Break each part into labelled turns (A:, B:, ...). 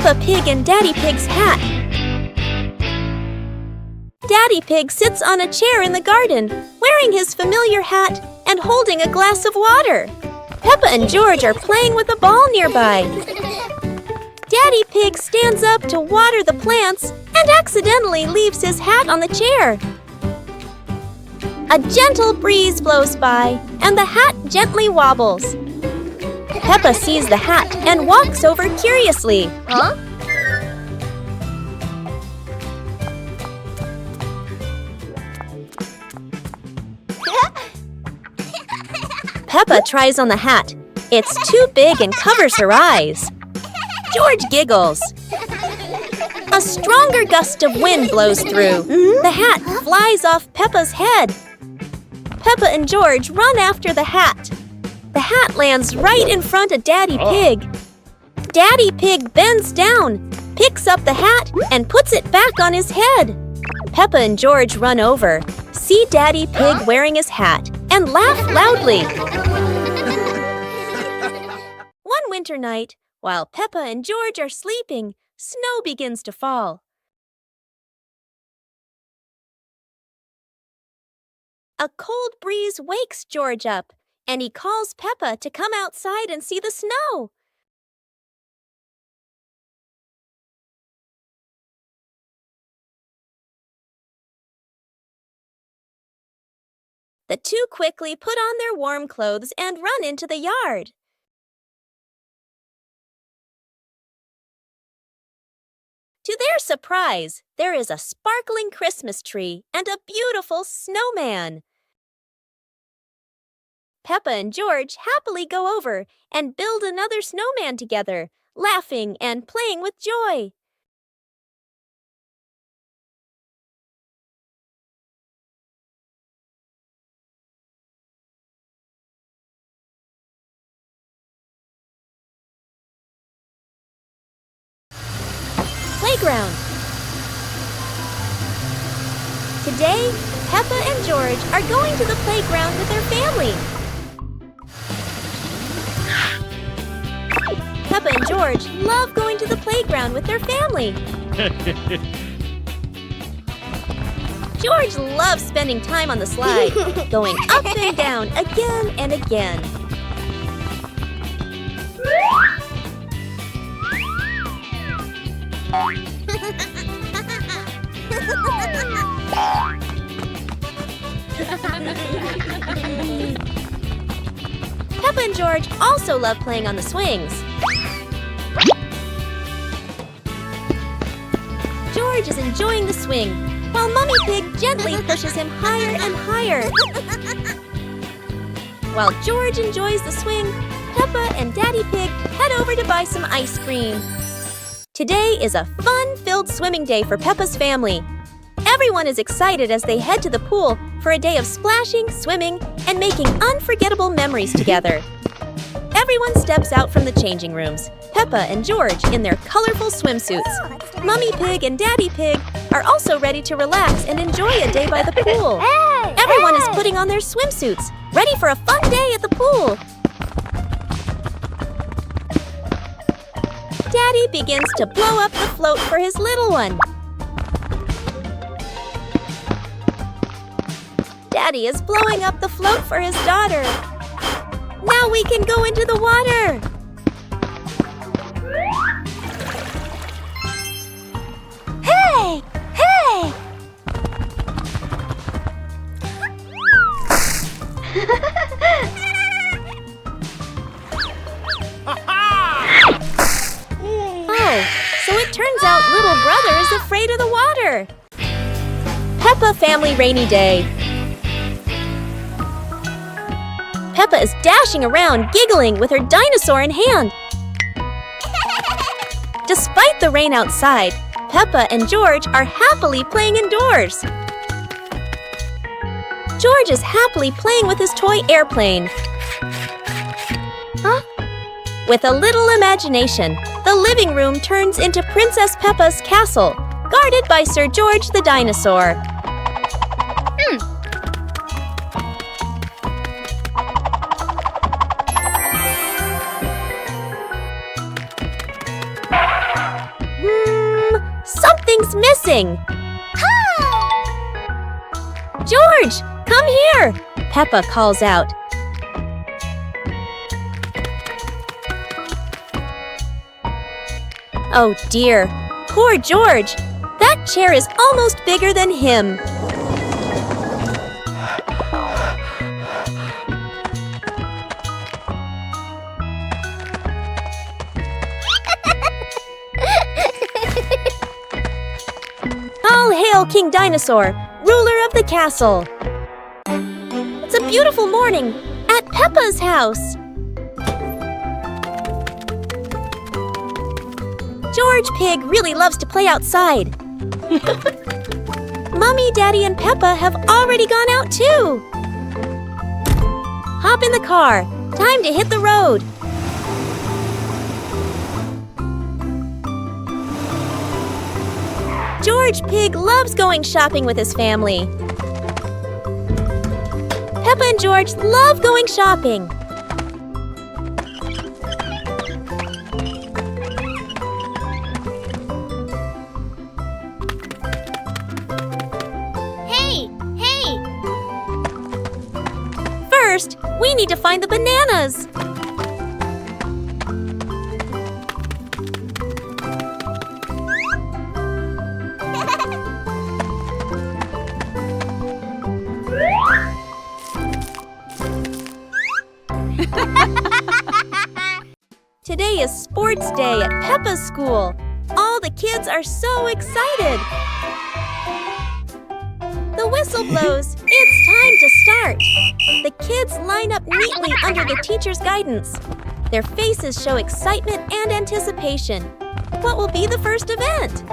A: Peppa Pig and Daddy Pig's hat. Daddy Pig sits on a chair in the garden, wearing his familiar hat and holding a glass of water. Peppa and George are playing with a ball nearby. Daddy Pig stands up to water the plants and accidentally leaves his hat on the chair. A gentle breeze blows by and the hat gently wobbles. Peppa sees the hat and walks over curiously.
B: Huh?
A: Peppa tries on the hat. It's too big and covers her eyes. George giggles. A stronger gust of wind blows through. The hat flies off Peppa's head. Peppa and George run after the hat. The hat lands right in front of Daddy Pig. Daddy Pig bends down, picks up the hat, and puts it back on his head. Peppa and George run over, see Daddy Pig wearing his hat, and laugh loudly. One winter night, while Peppa and George are sleeping, snow begins to fall. A cold breeze wakes George up, and he calls Peppa to come outside and see the snow. The two quickly put on their warm clothes and run into the yard. To their surprise, there is a sparkling Christmas tree and a beautiful snowman. Peppa and George happily go over and build another snowman together, laughing and playing with joy. Playground. Today, Peppa and George are going to the playground with their family. Peppa and George love going to the playground with their family. George loves spending time on the slide, going up and down again and again. Peppa and George also love playing on the swings. George is enjoying the swing, while Mummy Pig gently pushes him higher and higher. While George enjoys the swing, Peppa and Daddy Pig head over to buy some ice cream. Today is a fun-filled swimming day for Peppa's family. Everyone is excited as they head to the pool for a day of splashing, swimming, and making unforgettable memories together. Everyone steps out from the changing rooms, Peppa and George in their colorful swimsuits. Mummy Pig and Daddy Pig are also ready to relax and enjoy a day by the pool. Everyone is putting on their swimsuits, ready for a fun day at the pool. Daddy begins to blow up the float for his little one. Daddy is blowing up the float for his daughter. Now we can go into the water. Hey! Hey! Oh, so it turns out little brother is afraid of the water. Peppa Family Rainy Day. Peppa is dashing around, giggling with her dinosaur in hand. Despite the rain outside, Peppa and George are happily playing indoors. George is happily playing with his toy airplane. Huh? With a little imagination, the living room turns into Princess Peppa's castle, guarded by Sir George the dinosaur. amazing! George, come here! Peppa calls out. Oh dear, poor George! That chair is almost bigger than him. All hail King Dinosaur, ruler of the castle. It's a beautiful morning at Peppa's house. George Pig really loves to play outside. Mommy, Daddy, and Peppa have already gone out too. Hop in the car. Time to hit the road. George Pig loves going shopping with his family. Peppa and George love going shopping. First, we need to find the bananas. Today is sports day at Peppa's school. All the kids are so excited. The whistle blows. It's time to start. The kids line up neatly under the teacher's guidance. Their faces show excitement and anticipation. What will be the first event?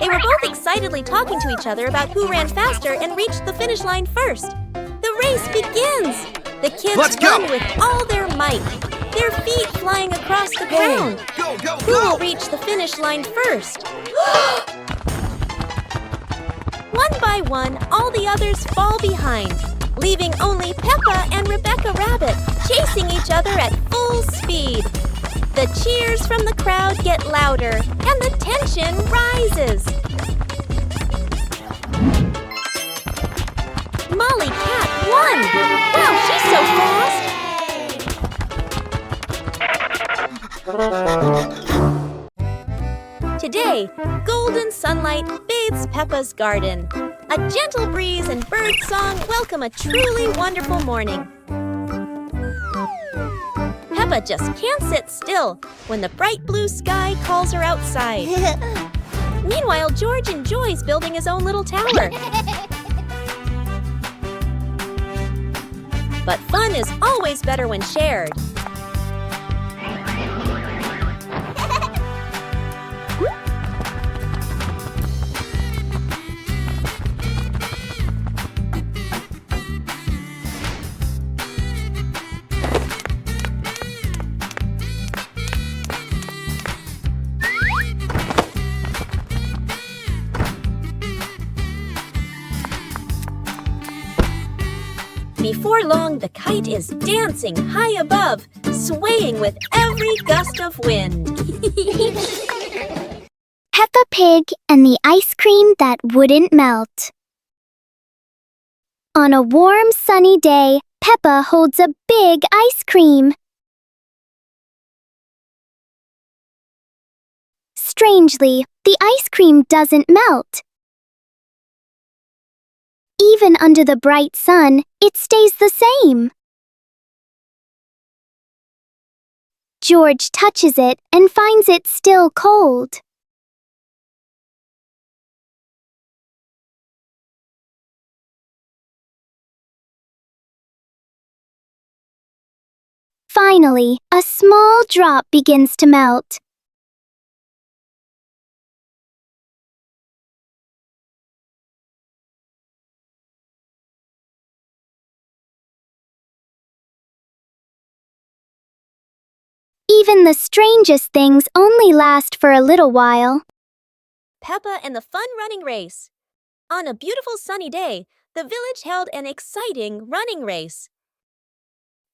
A: They were both excitedly talking to each other about who ran faster and reached the finish line first. The race begins. The kids run with all their might, their feet flying across the ground. Who will reach the finish line first? One by one, all the others fall behind, leaving only Peppa and Rebecca Rabbit chasing each other at full speed. The cheers from the crowd get louder, and the tension rises. Molly Cat won! Wow, she's so fast! Today, golden sunlight bathes Peppa's garden. A gentle breeze and bird song welcome a truly wonderful morning. Peppa just can't sit still when the bright blue sky calls her outside. Meanwhile, George enjoys building his own little tower. But fun is always better when shared. Before long, the kite is dancing high above, swaying with every gust of wind.
B: Peppa Pig and the ice cream that wouldn't melt. On a warm, sunny day, Peppa holds a big ice cream. Strangely, the ice cream doesn't melt. Even under the bright sun, it stays the same. George touches it and finds it still cold. Finally, a small drop begins to melt. Even the strangest things only last for a little while.
A: Peppa and the fun running race. On a beautiful sunny day, the village held an exciting running race.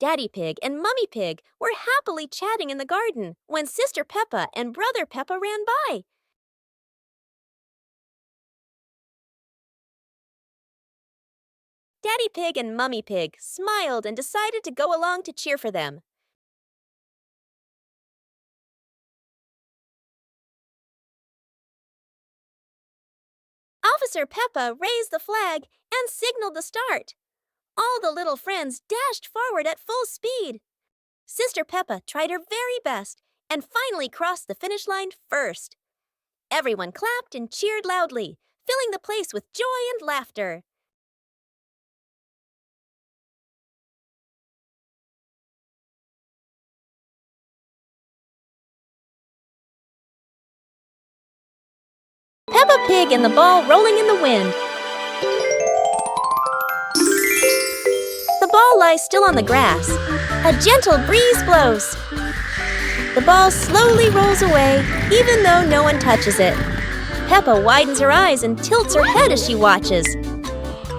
A: Daddy Pig and Mummy Pig were happily chatting in the garden when Sister Peppa and Brother Peppa ran by. Daddy Pig and Mummy Pig smiled and decided to go along to cheer for them. Officer Peppa raised the flag and signaled the start. All the little friends dashed forward at full speed. Sister Peppa tried her very best and finally crossed the finish line first. Everyone clapped and cheered loudly, filling the place with joy and laughter. Peppa Pig and the ball rolling in the wind. The ball lies still on the grass. A gentle breeze blows. The ball slowly rolls away, even though no one touches it. Peppa widens her eyes and tilts her head as she watches.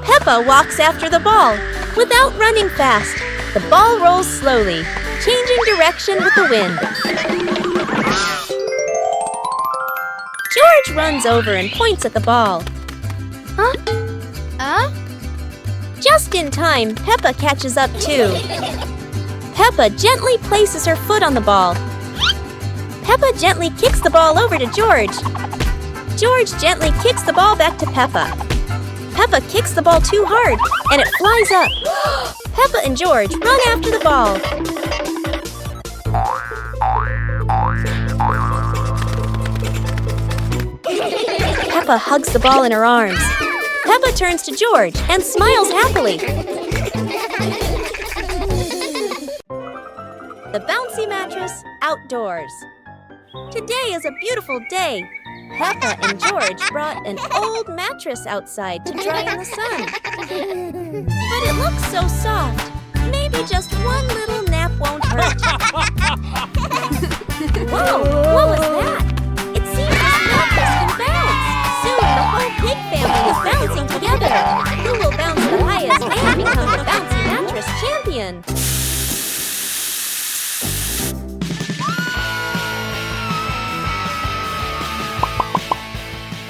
A: Peppa walks after the ball. Without running fast, the ball rolls slowly, changing direction with the wind. George runs over and points at the ball. Just in time, Peppa catches up too. Peppa gently places her foot on the ball. Peppa gently kicks the ball over to George. George gently kicks the ball back to Peppa. Peppa kicks the ball too hard, and it flies up. Peppa and George run after the ball. Peppa hugs the ball in her arms. Peppa turns to George and smiles happily. The bouncy mattress outdoors. Today is a beautiful day. Peppa and George brought an old mattress outside to dry in the sun. But it looks so soft. Maybe just one little nap won't hurt. Whoa, what was that? It seems this mattress can bounce. Soon the whole pig family is bouncing together. Who will bounce the highest and become the bouncy mattress champion?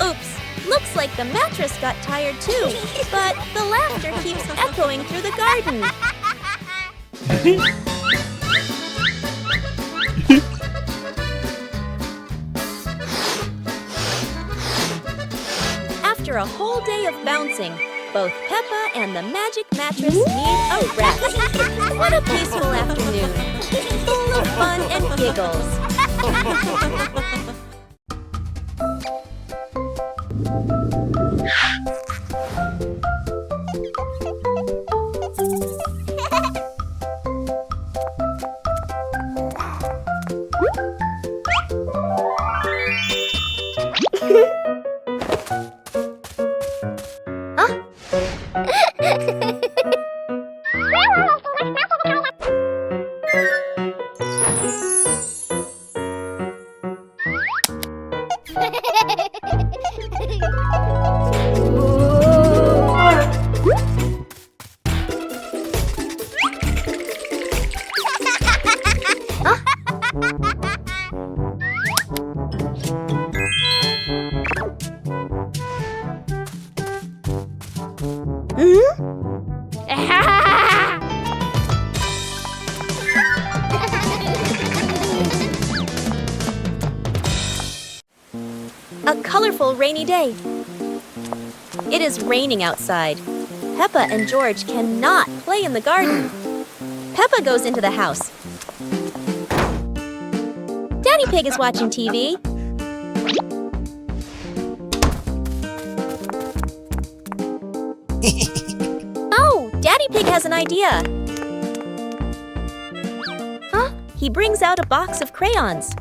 A: Oops, looks like the mattress got tired too, but the laughter keeps echoing through the garden. After a whole day of bouncing, both Peppa and the magic mattress need a rest. What a peaceful afternoon, full of fun and giggles. A colorful rainy day. It is raining outside. Peppa and George cannot play in the garden. Peppa goes into the house. Daddy Pig is watching TV. Oh, Daddy Pig has an idea. He brings out a box of crayons.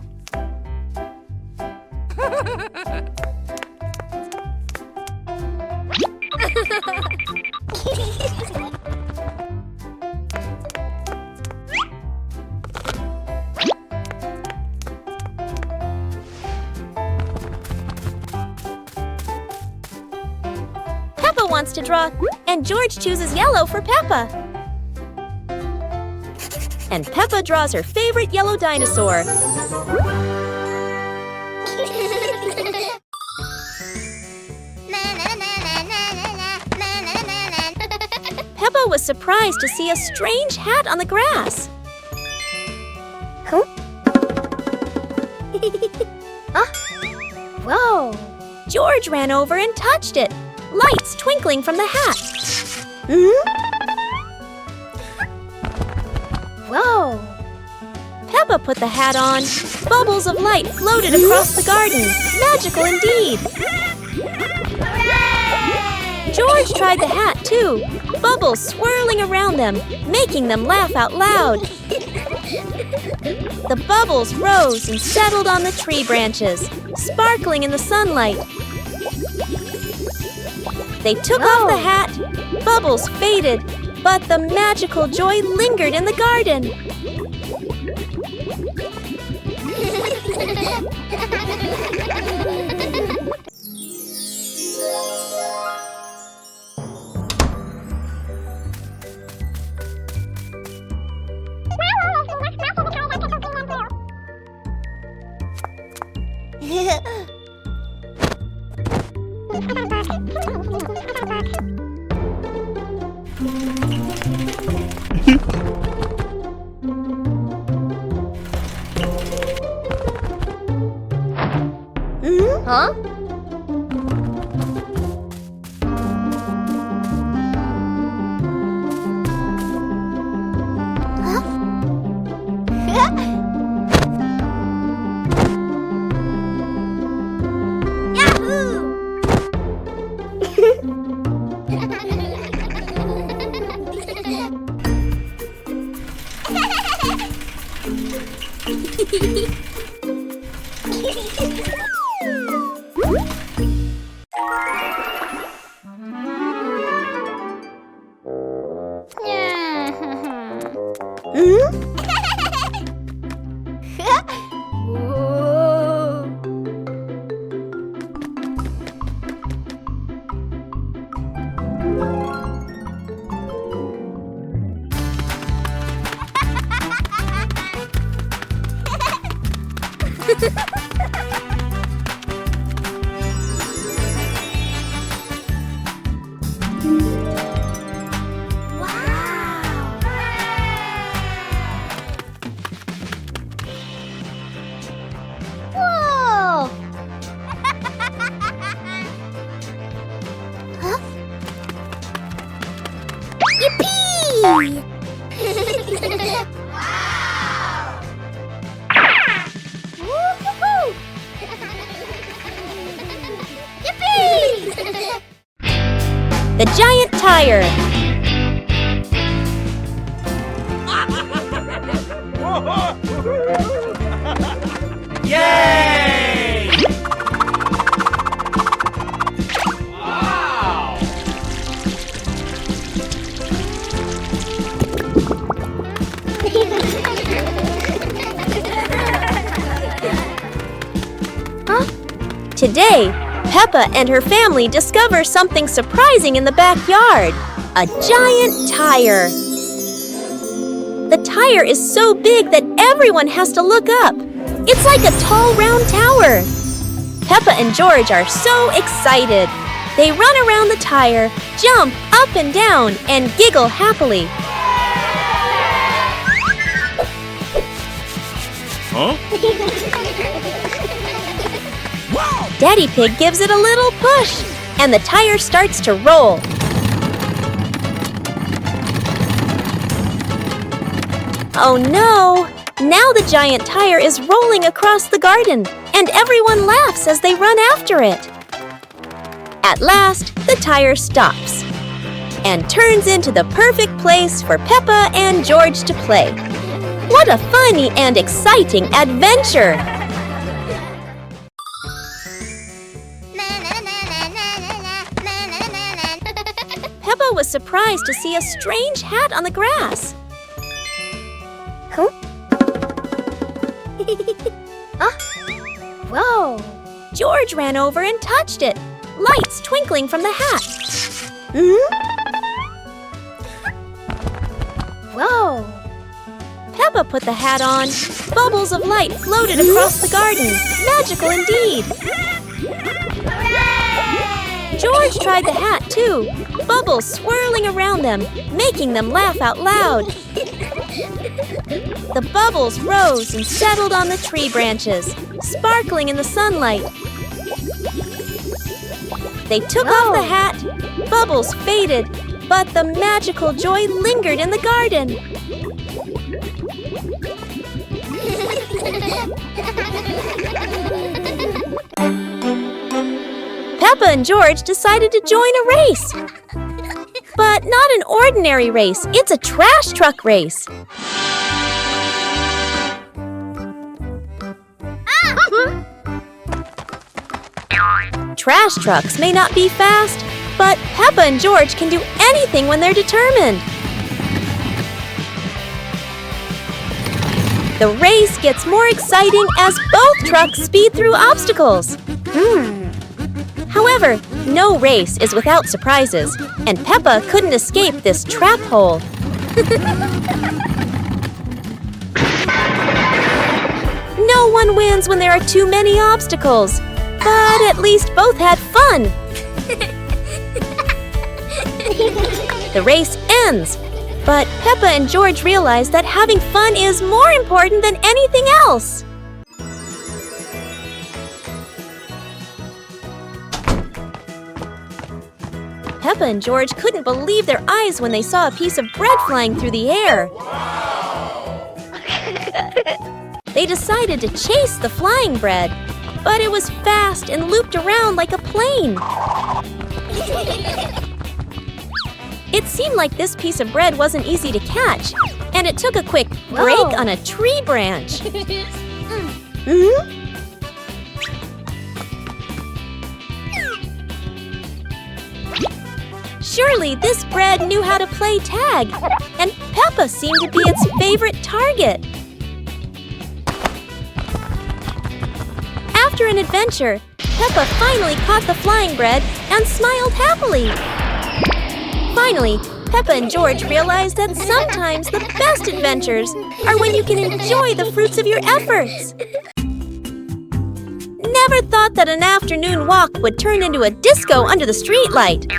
A: Peppa wants to draw, and George chooses yellow for Peppa. and Peppa draws her favorite yellow dinosaur. Peppa was surprised to see a strange hat on the grass.
B: Huh? Huh? Whoa!
A: George ran over and touched it, lights twinkling from the hat.
B: Whoa!
A: Peppa put the hat on. Bubbles of light floated across the garden. Magical indeed. George tried the hat too, bubbles swirling around them, making them laugh out loud. The bubbles rose and settled on the tree branches, sparkling in the sunlight. They took off the hat, bubbles faded, but the magical joy lingered in the garden.
B: Huh?
A: The giant tire.
C: Yay! Wow!
A: Today, Peppa and her family discover something surprising in the backyard. A giant tire. The tire is so big that everyone has to look up. It's like a tall, round tower. Peppa and George are so excited. They run around the tire, jump up and down, and giggle happily.
C: Huh?
A: Daddy Pig gives it a little push, and the tire starts to roll. Oh no! Now the giant tire is rolling across the garden, and everyone laughs as they run after it. At last, the tire stops and turns into the perfect place for Peppa and George to play. What a funny and exciting adventure! Peppa was surprised to see a strange hat on the grass.
B: Huh? Whoa!
A: George ran over and touched it, lights twinkling from the hat.
B: Whoa!
A: Peppa put the hat on, bubbles of light floated across the garden. Magical indeed! George tried the hat too, bubbles swirling around them, making them laugh out loud. The bubbles rose and settled on the tree branches, sparkling in the sunlight. They took off the hat, bubbles faded, but the magical joy lingered in the garden. Peppa and George decided to join a race. But not an ordinary race, it's a trash truck race. Trash trucks may not be fast, but Peppa and George can do anything when they're determined. The race gets more exciting as both trucks speed through obstacles. However, no race is without surprises, and Peppa couldn't escape this trap hole. No one wins when there are too many obstacles, but at least both had fun. The race ends, but Peppa and George realize that having fun is more important than anything else. Peppa and George couldn't believe their eyes when they saw a piece of bread flying through the air. They decided to chase the flying bread, but it was fast and looped around like a plane. It seemed like this piece of bread wasn't easy to catch, and it took a quick break on a tree branch. Surely this bread knew how to play tag, and Peppa seemed to be its favorite target. After an adventure, Peppa finally caught the flying bread and smiled happily. Finally, Peppa and George realized that sometimes the best adventures are when you can enjoy the fruits of your efforts. Never thought that an afternoon walk would turn into a disco under the streetlight.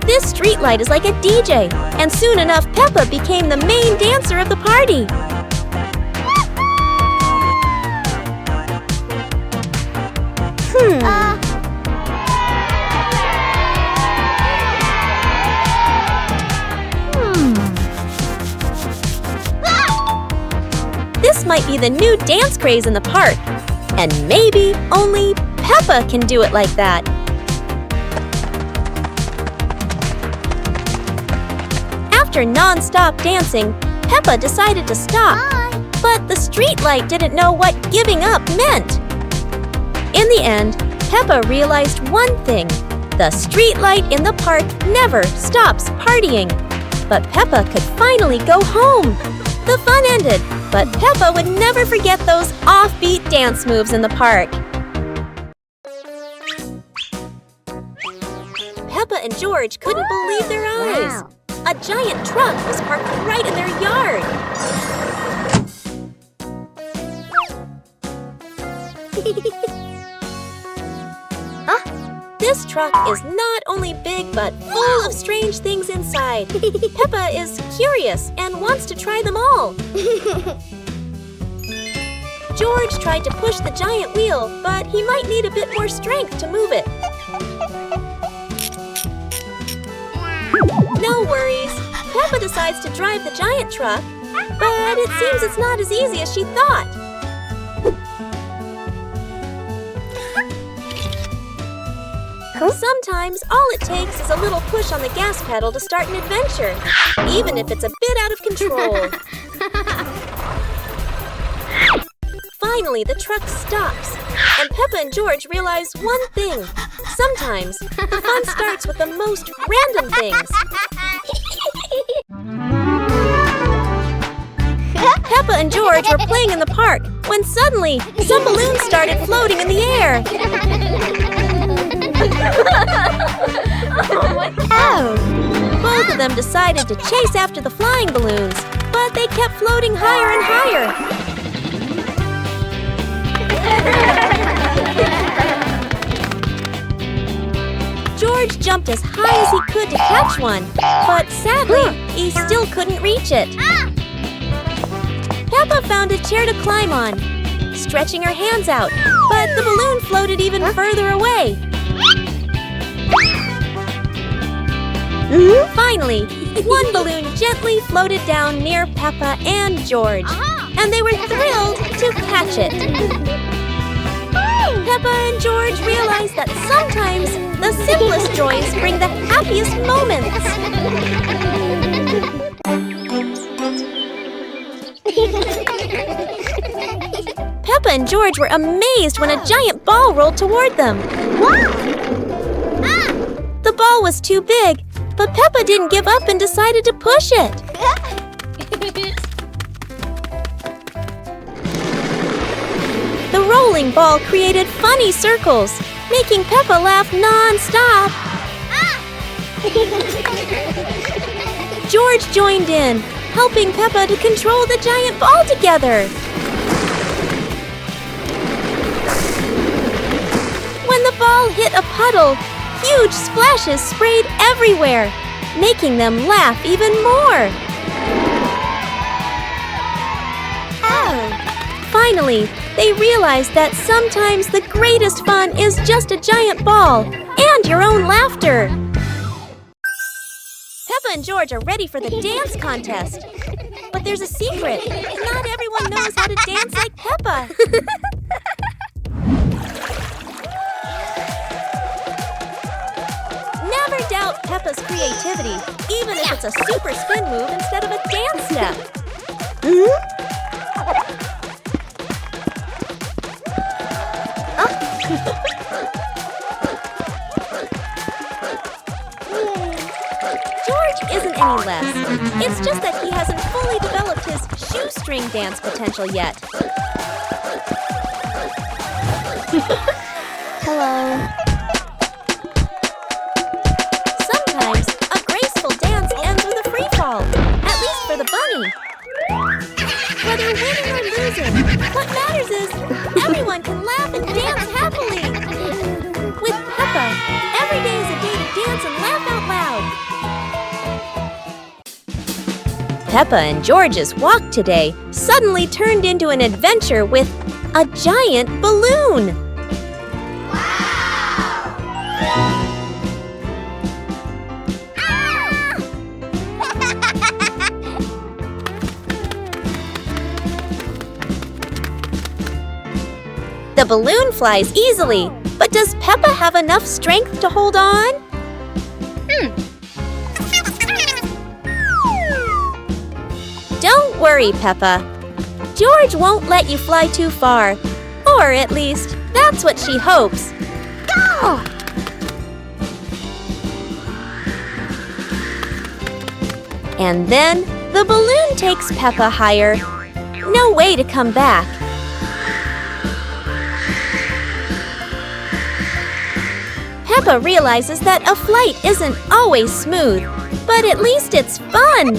A: This streetlight is like a DJ, and soon enough Peppa became the main dancer of the party. This might be the new dance craze in the park, and maybe only Peppa can do it like that. After non-stop dancing, Peppa decided to stop. But the streetlight didn't know what giving up meant. In the end, Peppa realized one thing. The streetlight in the park never stops partying. But Peppa could finally go home. The fun ended, but Peppa would never forget those offbeat dance moves in the park. Peppa and George couldn't believe their eyes. A giant truck was parked right in their yard. This truck is not only big but full of strange things inside. Peppa is curious and wants to try them all. George tried to push the giant wheel, but he might need a bit more strength to move it. No worries. Peppa decides to drive the giant truck, but it seems it's not as easy as she thought. Sometimes all it takes is a little push on the gas pedal to start an adventure, even if it's a bit out of control. Finally, the truck stops, and Peppa and George realize one thing. Sometimes, the fun starts with the most random things. Peppa and George were playing in the park when suddenly some balloons started floating in the air.
B: Oh!
A: Both of them decided to chase after the flying balloons, but they kept floating higher and higher. George jumped as high as he could to catch one, but sadly, he still couldn't reach it. Peppa found a chair to climb on, stretching her hands out, but the balloon floated even further away. Finally, one balloon gently floated down near Peppa and George, and they were thrilled to catch it. Peppa and George realized that sometimes the simplest joys bring the happiest moments. Peppa and George were amazed when a giant ball rolled toward them. The ball was too big, but Peppa didn't give up and decided to push it. The rolling ball created funny circles, making Peppa laugh non-stop. George joined in, helping Peppa to control the giant ball together. When the ball hit a puddle, huge splashes sprayed everywhere, making them laugh even more. Finally, they realized that sometimes the greatest fun is just a giant ball and your own laughter. Peppa and George are ready for the dance contest. But there's a secret. Not everyone knows how to dance like Peppa. Never doubt Peppa's creativity, even if it's a super spin move instead of a dance step. George isn't any less. It's just that he hasn't fully developed his shoestring dance potential yet.
B: Hello.
A: Sometimes a graceful dance ends with a free fall, at least for the bunny. Whether winning or losing, what matters is everyone can laugh and dance happily. With Peppa, every day is a day to dance and laugh out loud. Peppa and George's walk today suddenly turned into an adventure with a giant balloon. The balloon flies easily, but does Peppa have enough strength to hold on? Don't worry, Peppa. George won't let you fly too far. Or at least, that's what she hopes. Go! And then, the balloon takes Peppa higher. No way to come back. Peppa realizes that a flight isn't always smooth, but at least it's fun.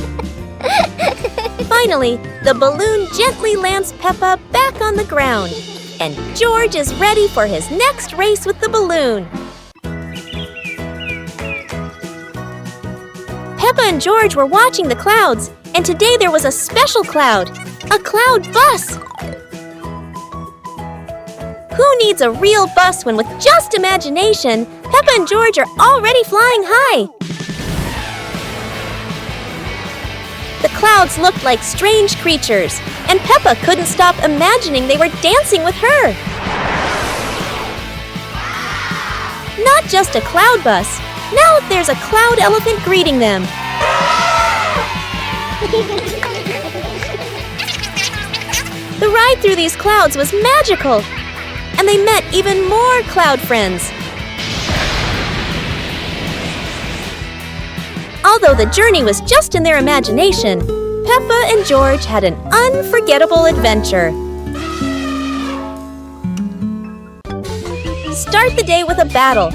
A: Finally, the balloon gently lands Peppa back on the ground, and George is ready for his next race with the balloon. Peppa and George were watching the clouds, and today there was a special cloud, a cloud bus. Who needs a real bus when with just imagination, Peppa and George are already flying high? The clouds looked like strange creatures, and Peppa couldn't stop imagining they were dancing with her. Not just a cloud bus. Now there's a cloud elephant greeting them. The ride through these clouds was magical, and they met even more cloud friends. Although the journey was just in their imagination, Peppa and George had an unforgettable adventure. Start the day with a battle.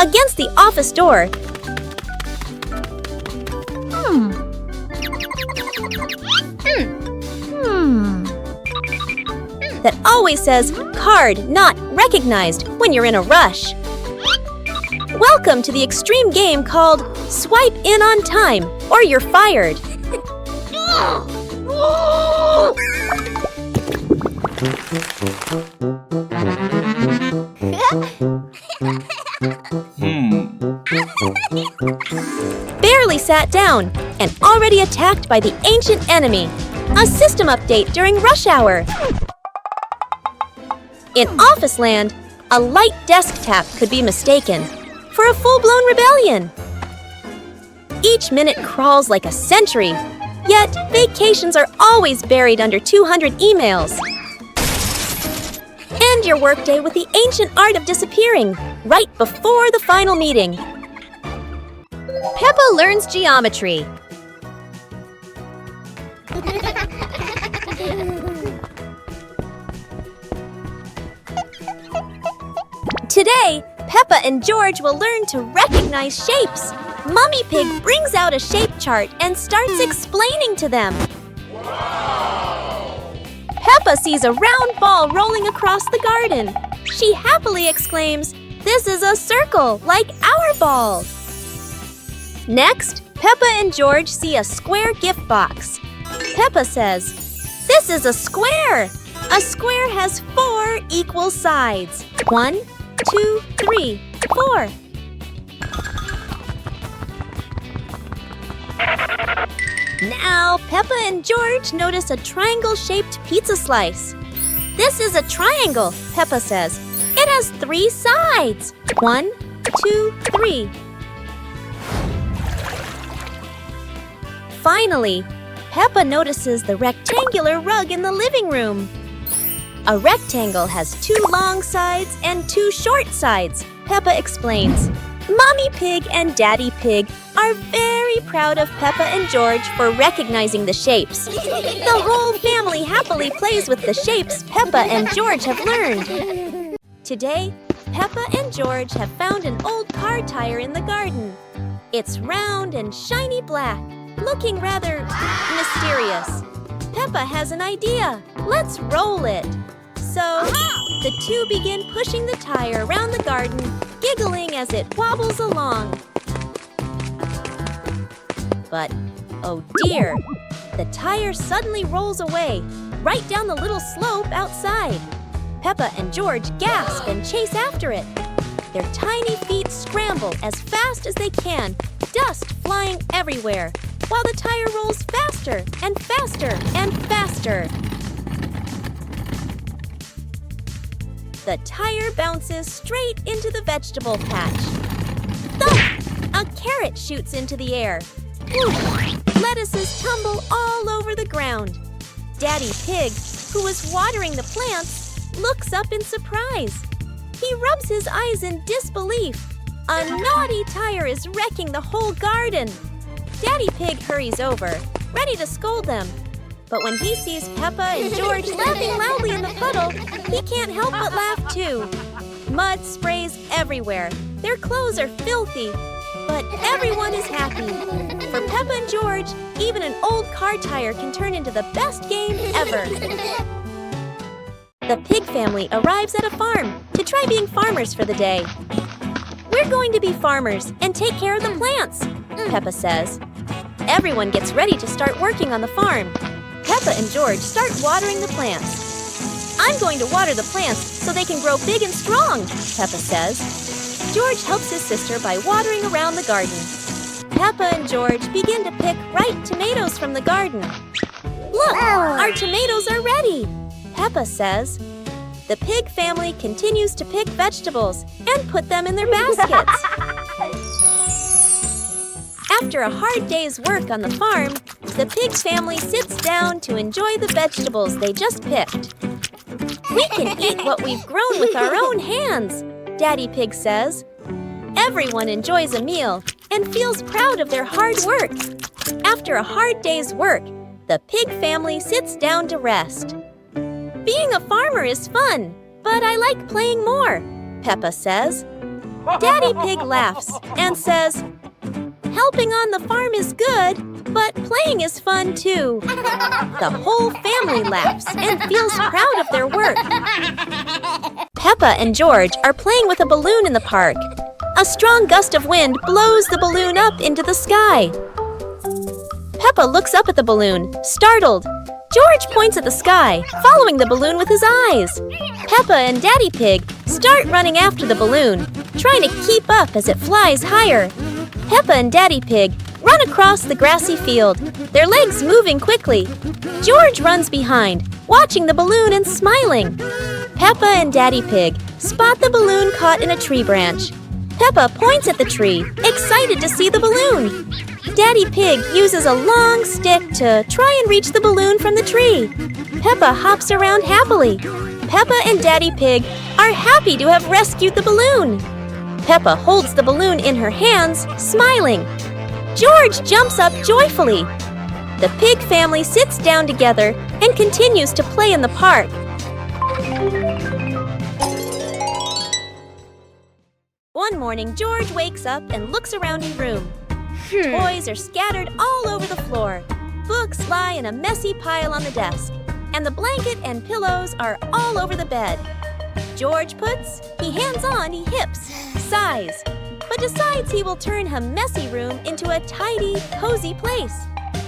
A: Against the office door. That always says, card not recognized when you're in a rush. Welcome to the extreme game called Swipe In on Time or You're Fired. Barely sat down and already attacked by the ancient enemy. A system update during rush hour. In Office Land, a light desk tap could be mistaken for a full-blown rebellion. Each minute crawls like a century, yet vacations are always buried under 200 emails. End your workday with the ancient art of disappearing right before the final meeting. Peppa learns geometry. Today, Peppa and George will learn to recognize shapes. Mummy Pig brings out a shape chart and starts explaining to them. Wow! Peppa sees a round ball rolling across the garden. She happily exclaims, "This is a circle, like our ball." Next, Peppa and George see a square gift box. Peppa says, "This is a square. A square has 4 equal sides. 1, 2, 3, 4. Now, Peppa and George notice a triangle-shaped pizza slice. "This is a triangle," Peppa says. "It has 3 sides. 1, 2, 3. Finally, Peppa notices the rectangular rug in the living room. A rectangle has 2 long sides and 2 short sides, Peppa explains. Mommy Pig and Daddy Pig are very proud of Peppa and George for recognizing the shapes. The whole family happily plays with the shapes Peppa and George have learned. Today, Peppa and George have found an old car tire in the garden. It's round and shiny black, looking rather mysterious. Peppa has an idea. Let's roll it. So, the two begin pushing the tire around the garden, giggling as it wobbles along. But, oh dear, the tire suddenly rolls away, right down the little slope outside. Peppa and George gasp and chase after it. Their tiny feet scramble as fast as they can, dust flying everywhere, while the tire rolls faster and faster and faster. The tire bounces straight into the vegetable patch. Thump! A carrot shoots into the air. Whoosh! Lettuces tumble all over the ground. Daddy Pig, who was watering the plants, looks up in surprise. He rubs his eyes in disbelief. A naughty tire is wrecking the whole garden. Daddy Pig hurries over, ready to scold them. But when he sees Peppa and George laughing loudly in the puddle, he can't help but laugh too. Mud sprays everywhere. Their clothes are filthy. But everyone is happy. For Peppa and George, even an old car tire can turn into the best game ever. The pig family arrives at a farm to try being farmers for the day. "We're going to be farmers and take care of the plants," Peppa says. Everyone gets ready to start working on the farm. Peppa and George start watering the plants. "I'm going to water the plants so they can grow big and strong," Peppa says. George helps his sister by watering around the garden. Peppa and George begin to pick ripe tomatoes from the garden. "Look, our tomatoes are ready," Peppa says. The pig family continues to pick vegetables and put them in their baskets. After a hard day's work on the farm, the pig family sits down to enjoy the vegetables they just picked. "We can eat what we've grown with our own hands," Daddy Pig says. Everyone enjoys a meal and feels proud of their hard work. After a hard day's work, The pig family sits down to rest. Being a farmer is fun, but I like playing more, Peppa says. Daddy Pig laughs and says, helping on the farm is good, but playing is fun too. The whole family laughs and feels proud of their work. Peppa and George are playing with a balloon in the park. A strong gust of wind blows the balloon up into the sky. Peppa looks up at the balloon, startled. George points at the sky, following the balloon with his eyes. Peppa and Daddy Pig start running after the balloon, trying to keep up as it flies higher. Peppa and Daddy Pig run across the grassy field, their legs moving quickly. George runs behind, watching the balloon and smiling. Peppa and Daddy Pig spot the balloon caught in a tree branch. Peppa points at the tree, excited to see the balloon. Daddy Pig uses a long stick to try and reach the balloon from the tree. Peppa hops around happily. Peppa and Daddy Pig are happy to have rescued the balloon. Peppa holds the balloon in her hands, smiling. George jumps up joyfully. The pig family sits down together and continues to play in the park. One morning, George wakes up and looks around his room. Toys are scattered all over the floor. Books lie in a messy pile on the desk. And the blanket and pillows are all over the bed. George puts, he hands on, he hips, sighs, but decides he will turn a messy room into a tidy, cozy place.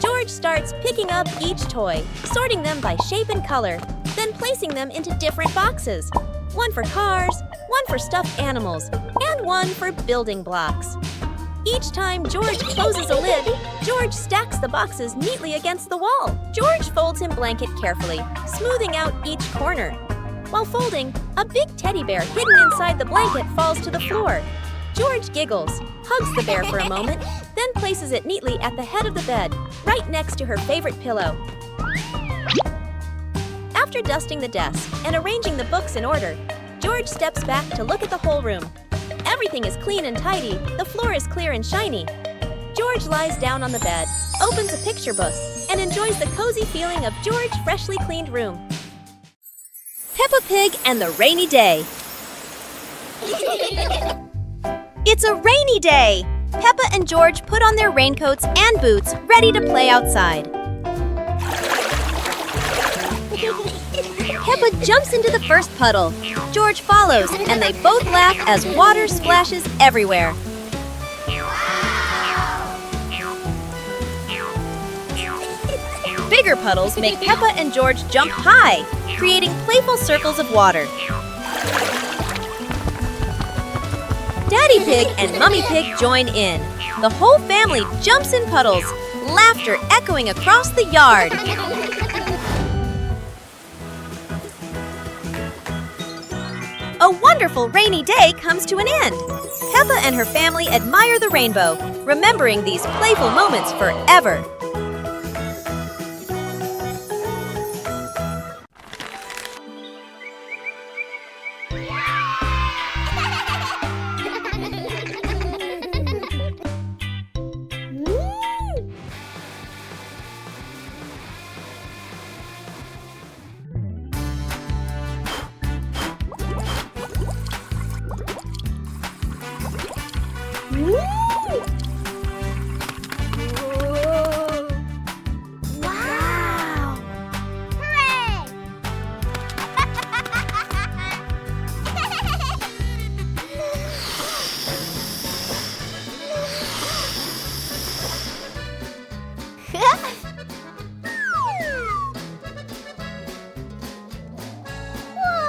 A: George starts picking up each toy, sorting them by shape and color, then placing them into different boxes. One for cars, one for stuffed animals, and one for building blocks. Each time George closes a lid, George stacks the boxes neatly against the wall. George folds his blanket carefully, smoothing out each corner. While folding, a big teddy bear hidden inside the blanket falls to the floor. George giggles, hugs the bear for a moment, then places it neatly at the head of the bed, right next to her favorite pillow. After dusting the desk and arranging the books in order, George steps back to look at the whole room. Everything is clean and tidy, the floor is clear and shiny. George lies down on the bed, opens a picture book, and enjoys the cozy feeling of George's freshly cleaned room. Peppa Pig and the Rainy Day. It's a rainy day! Peppa and George put on their raincoats and boots, ready to play outside. Peppa jumps into the first puddle. George follows, and they both laugh as water splashes everywhere. Bigger puddles make Peppa and George jump high, creating playful circles of water. Daddy Pig and Mummy Pig join in. The whole family jumps in puddles, laughter echoing across the yard. A wonderful rainy day comes to an end. Peppa and her family admire the rainbow, remembering these playful moments forever.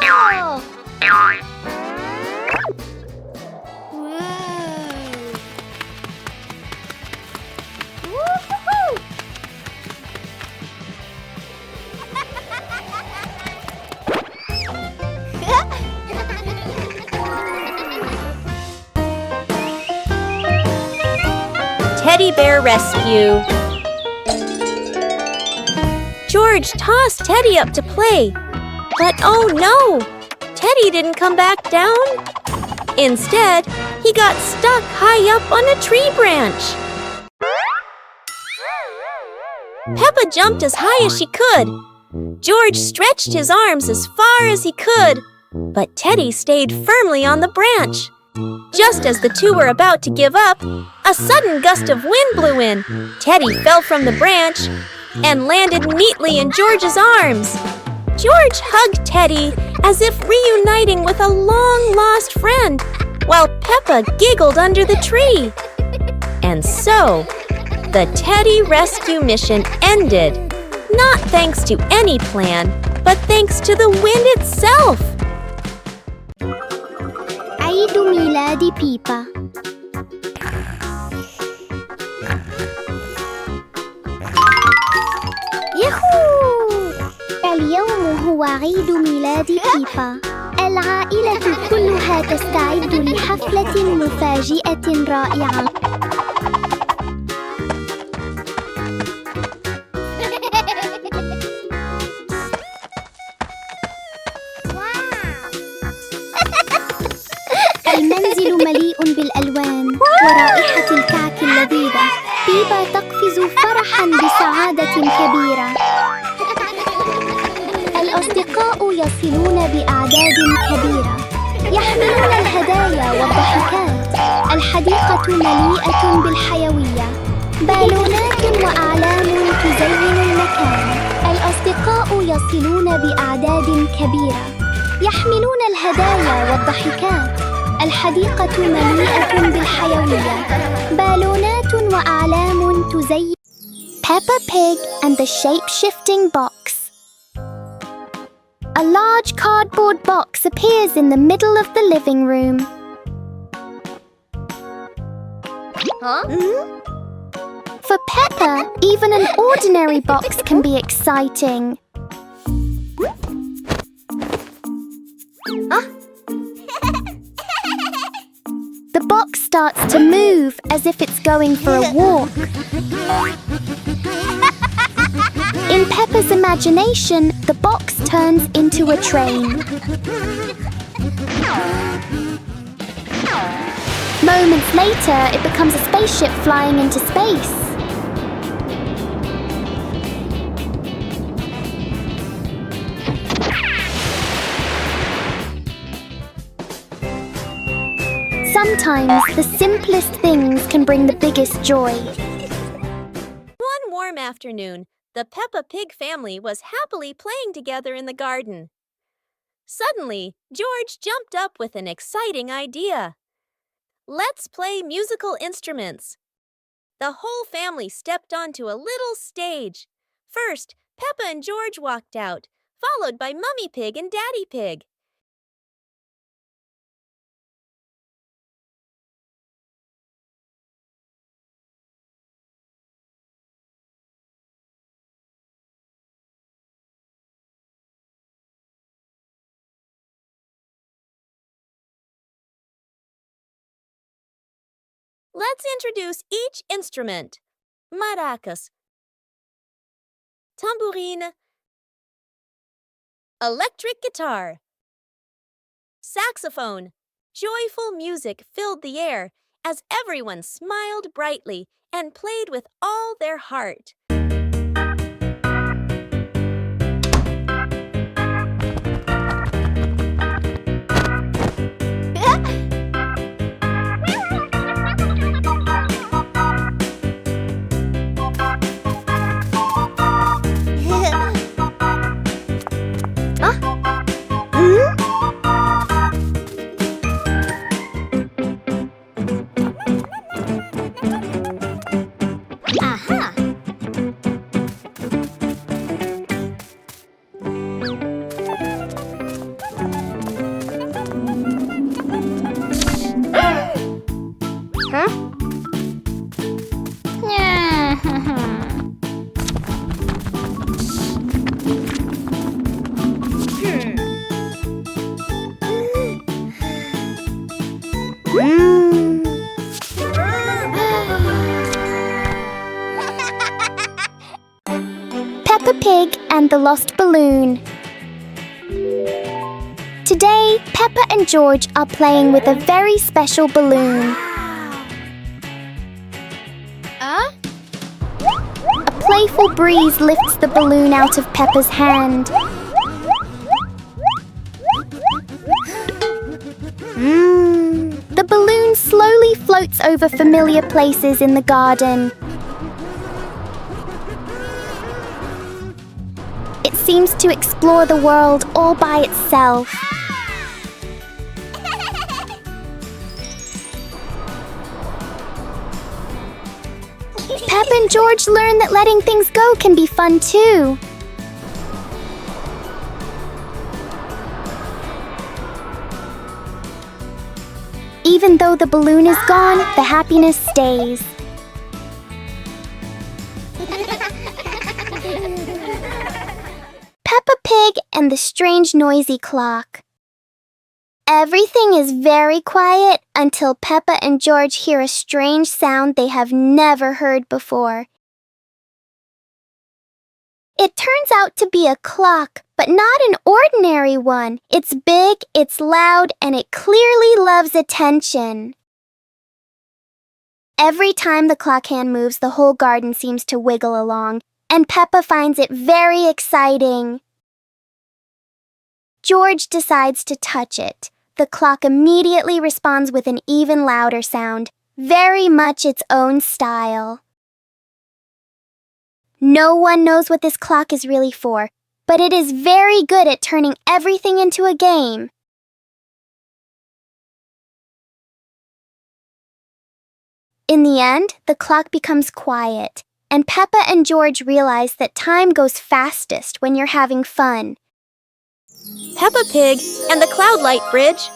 B: Wow! Hooray! Whoa! Woo-hoo-hoo!
A: Teddy Bear Rescue. George tossed Teddy up to play, but oh no! Teddy didn't come back down. Instead, he got stuck high up on a tree branch. Peppa jumped as high as she could. George stretched his arms as far as he could, but Teddy stayed firmly on the branch. Just as the two were about to give up, a sudden gust of wind blew in. Teddy fell from the branch and landed neatly in George's arms. George hugged Teddy as if reuniting with a long-lost friend, while Peppa giggled under the tree. And so, the Teddy rescue mission ended, not thanks to any plan, but thanks to the wind itself.
B: عيد ميلاد بيبا. ياهو! اليوم هو عيد ميلاد بيبا. العائلة كلها تستعد لحفلة مفاجئة رائعة. المنزل مليء بالألوان ورائحة الكعك اللذيذة. بيبا تقفز فرحاً بسعادة كبيرة. الأصدقاء يصلون بأعداد كبيرة، يحملون الهدايا والضحكات. الحديقة مليئة بالحيوية، بالونات وأعلام تزين المكان. الأصدقاء يصلون بأعداد كبيرة، يحملون الهدايا والضحكات. الحديقة مليئة بالحيوية، بالونات وأعلام تزين. Peppa Pig and the shape-shifting box. A large cardboard box appears in the middle of the living room. For Peppa, even an ordinary box can be exciting. The box starts to move as if it's going for a walk. In Peppa's imagination, the box turns into a train. Moments later, it becomes a spaceship flying into space. Sometimes the simplest things can bring the biggest joy.
A: One warm afternoon, the Peppa Pig family was happily playing together in the garden. Suddenly, George jumped up with an exciting idea. Let's play musical instruments. The whole family stepped onto a little stage. First, Peppa and George walked out, followed by Mummy Pig and Daddy Pig. Let's introduce each instrument. Maracas, tambourine, electric guitar, saxophone. Joyful music filled the air as everyone smiled brightly and played with all their heart.
B: Peppa Pig and the Lost Balloon. Today, Peppa and George are playing with a very special balloon. A playful breeze lifts the balloon out of Peppa's hand. The balloon slowly floats over familiar places in the garden. It seems to explore the world all by itself. Pep and George learn that letting things go can be fun too. Even though the balloon is gone, the happiness stays. Peppa Pig and the strange noisy clock. Everything is very quiet until Peppa and George hear a strange sound they have never heard before. It turns out to be a clock, but not an ordinary one. It's big, it's loud, and it clearly loves attention. Every time the clock hand moves, the whole garden seems to wiggle along, and Peppa finds it very exciting. George decides to touch it. The clock immediately responds with an even louder sound, very much its own style. No one knows what this clock is really for, but it is very good at turning everything into a game. In the end, the clock becomes quiet, and Peppa and George realize that time goes fastest when you're having fun.
A: Peppa Pig and the Cloud Light Bridge.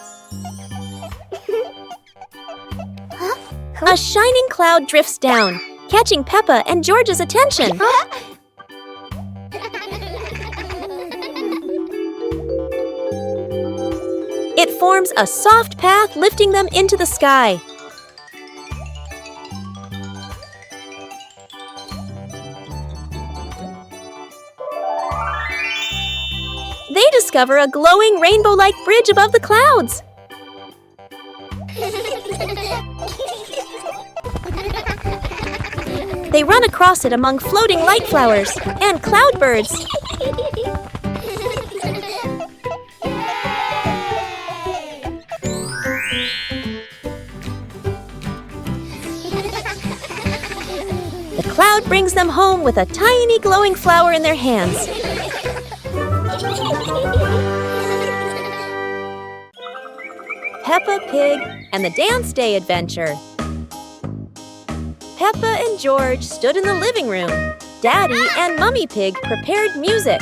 A: A shining cloud drifts down, catching Peppa and George's attention. It forms a soft path, lifting them into the sky. They discover a glowing rainbow-like bridge above the clouds. They run across it among floating light flowers and cloudbirds. The cloud brings them home with a tiny glowing flower in their hands. Peppa Pig and the Dance Day Adventure. Peppa and George stood in the living room. Daddy and Mummy Pig prepared music.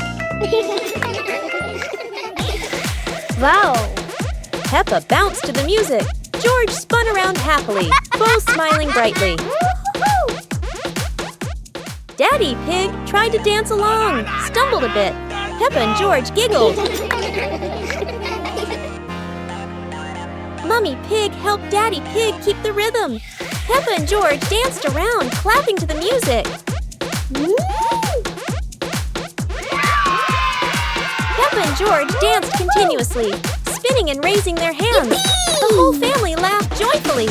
B: Wow!
A: Peppa bounced to the music. George spun around happily, both smiling brightly. Daddy Pig tried to dance along, stumbled a bit. Peppa and George giggled. Mummy Pig helped Daddy Pig keep the rhythm. Peppa and George danced around, clapping to the music. Peppa and George danced continuously, spinning and raising their hands. The whole family laughed joyfully.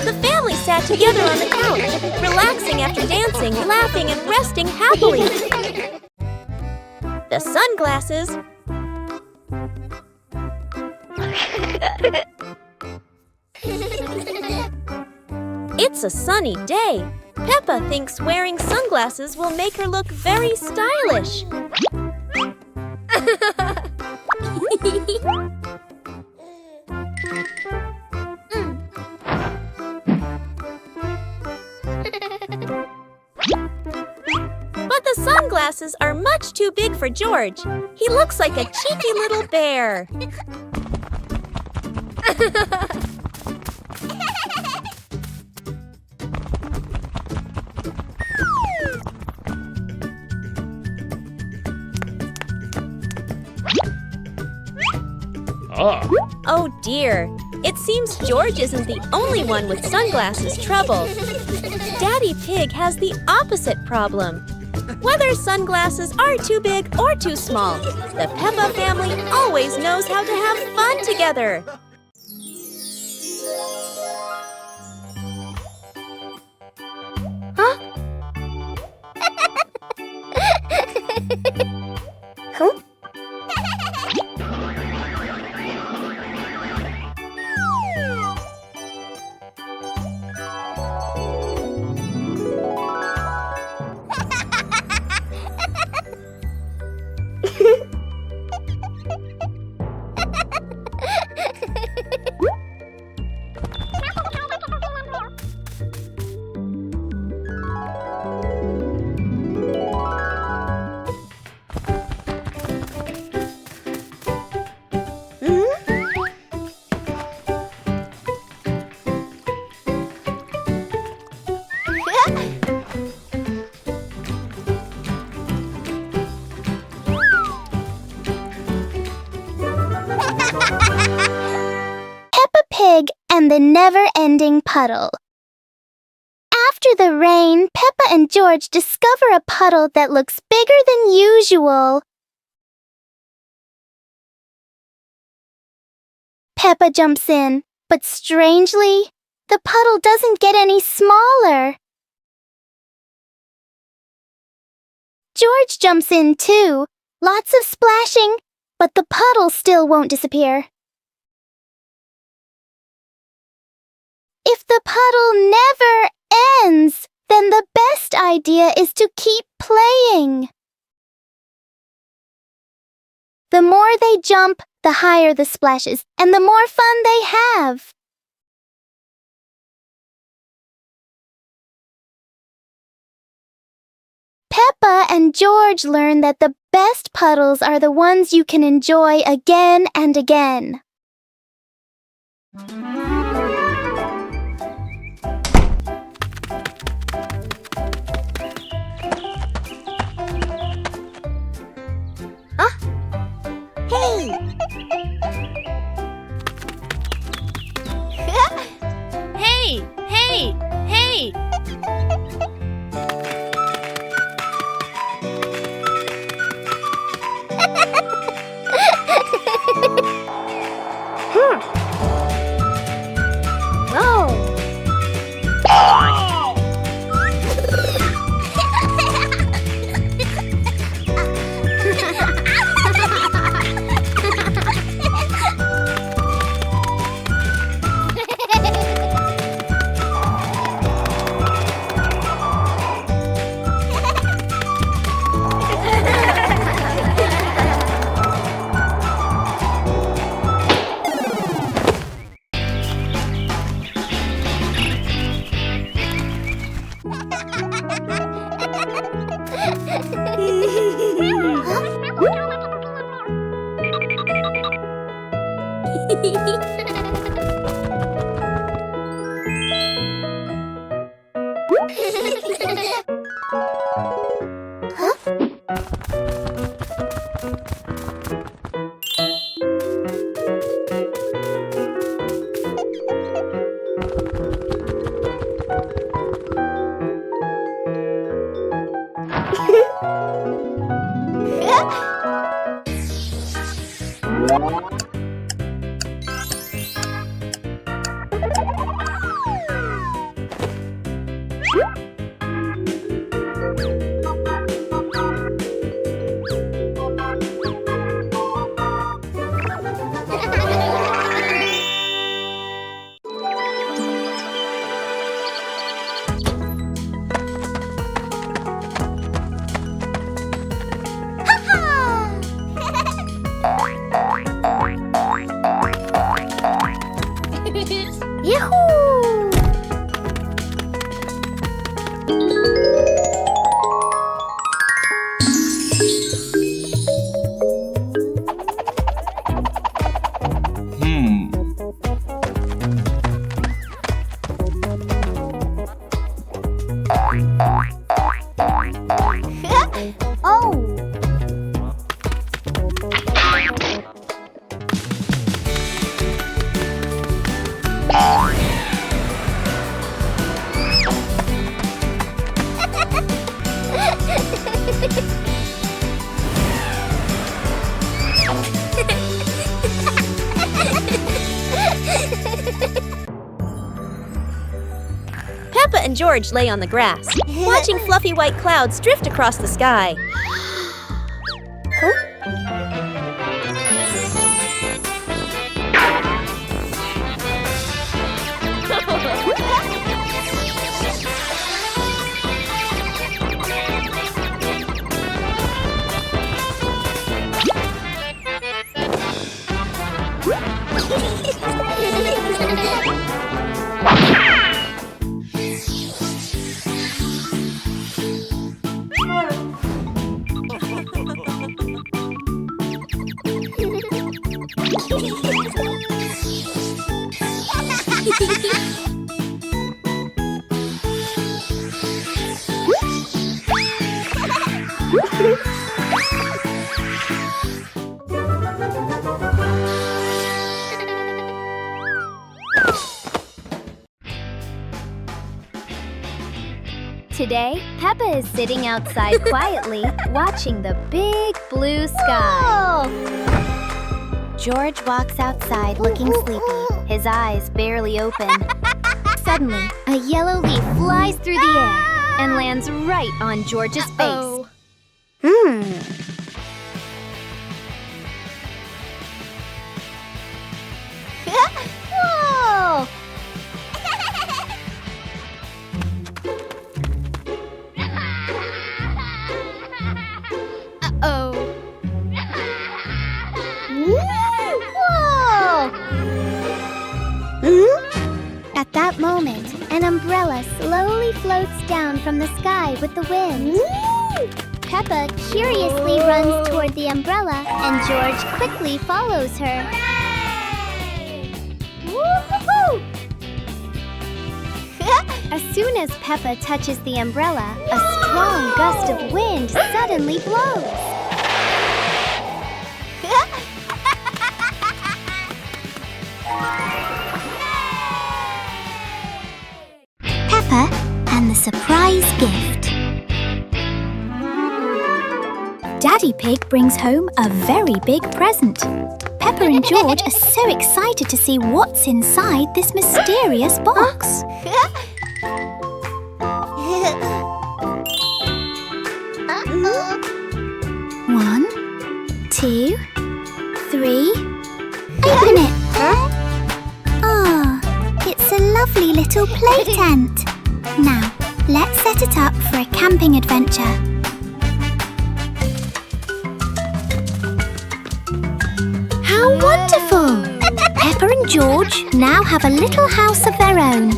A: The family sat together on the couch, relaxing after dancing, laughing, and resting happily. The sunglasses. It's a sunny day. Peppa thinks wearing sunglasses will make her look very stylish. But the sunglasses are much too big for George. He looks like a cheeky little bear. Oh dear, it seems George isn't the only one with sunglasses trouble. Daddy Pig has the opposite problem. Whether sunglasses are too big or too small, the Peppa family always knows how to have fun together.
B: never-ending puddle. After the rain, Peppa and George discover a puddle that looks bigger than usual. Peppa jumps in, but strangely, the puddle doesn't get any smaller. George jumps in too, lots of splashing, but the puddle still won't disappear. If the puddle never ends, then the best idea is to keep playing. The more they jump, the higher the splashes, and the more fun they have. Peppa and George learn that the best puddles are the ones you can enjoy again and again.
A: Hey! Hey! Hey! Hey! Peppa and George lay on the grass, watching fluffy white clouds drift across the sky.
B: Today, Peppa is sitting outside quietly, watching the big blue sky. George walks outside looking sleepy, his eyes barely open. Suddenly, a yellow leaf flies through the air and lands right on George's face. Whoa! Uh-oh. Whoa! At that moment, an umbrella slowly floats down from the sky with the wind. Peppa curiously runs toward the umbrella, and George quickly follows her. Woo-hoo-hoo! As soon as Peppa touches the umbrella, a strong gust of wind suddenly blows. Peppa and the surprise gift. Daddy Pig brings home a very big present. Peppa and George are so excited to see what's inside this mysterious box. One, 2, 3. Open it! Ah, it's a lovely little play tent. Now, let's set it up for a camping adventure. How wonderful! Peppa and George now have a little house of their own.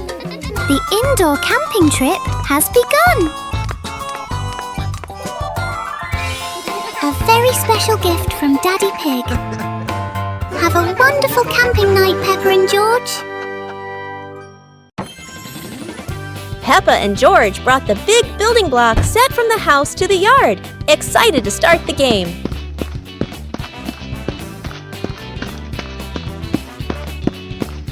B: The indoor camping trip has begun. A very special gift from Daddy Pig. Have a wonderful camping night, Peppa and George.
A: Peppa and George brought the big building block set from the house to the yard, excited to start the game.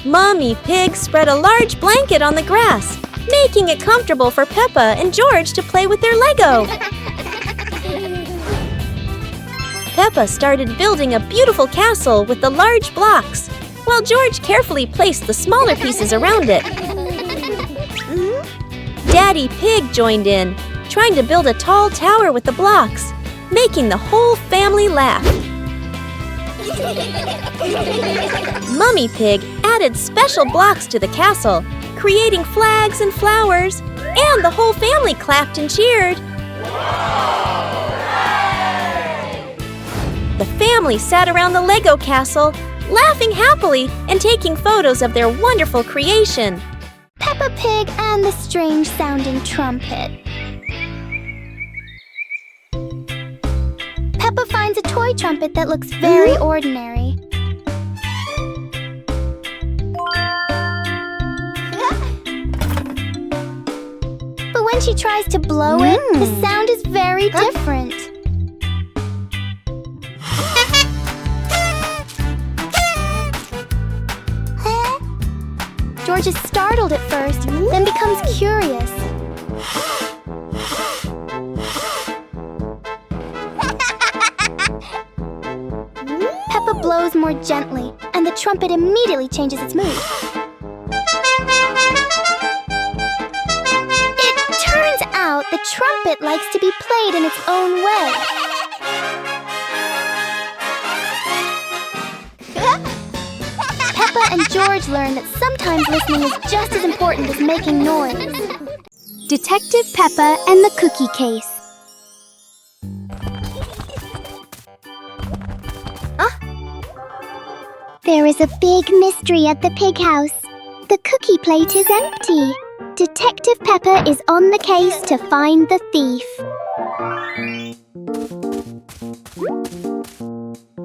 A: Mommy Pig spread a large blanket on the grass, making it comfortable for Peppa and George to play with their Lego. Peppa started building a beautiful castle with the large blocks, while George carefully placed the smaller pieces around it. Daddy Pig joined in, trying to build a tall tower with the blocks, making the whole family laugh. Mummy Pig added special blocks to the castle, creating flags and flowers, and the whole family clapped and cheered. The family sat around the Lego castle, laughing happily and taking photos of their wonderful creation.
B: Peppa Pig and the strange-sounding trumpet. Peppa finds a toy trumpet that looks very ordinary. But when she tries to blow it, the sound is very different. George is startled at first, then becomes curious. Peppa blows more gently, and the trumpet immediately changes its mood. It turns out the trumpet likes to be played in its own way. Peppa and George learn that sometimes listening is just as important as making noise. Detective Peppa and the Cookie Case. There is a big mystery at the pig house. The cookie plate is empty. Detective Peppa is on the case to find the thief.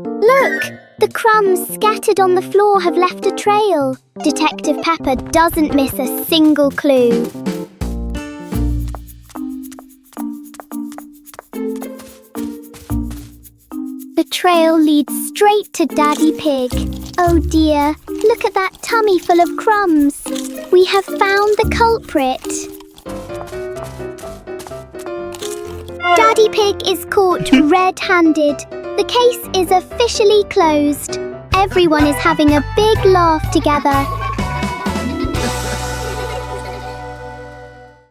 B: Look! The crumbs scattered on the floor have left a trail. Detective Peppa doesn't miss a single clue. The trail leads straight to Daddy Pig. Oh dear, look at that tummy full of crumbs. We have found the culprit.
D: Daddy Pig is caught red-handed. The case is officially closed. Everyone is having a big laugh together.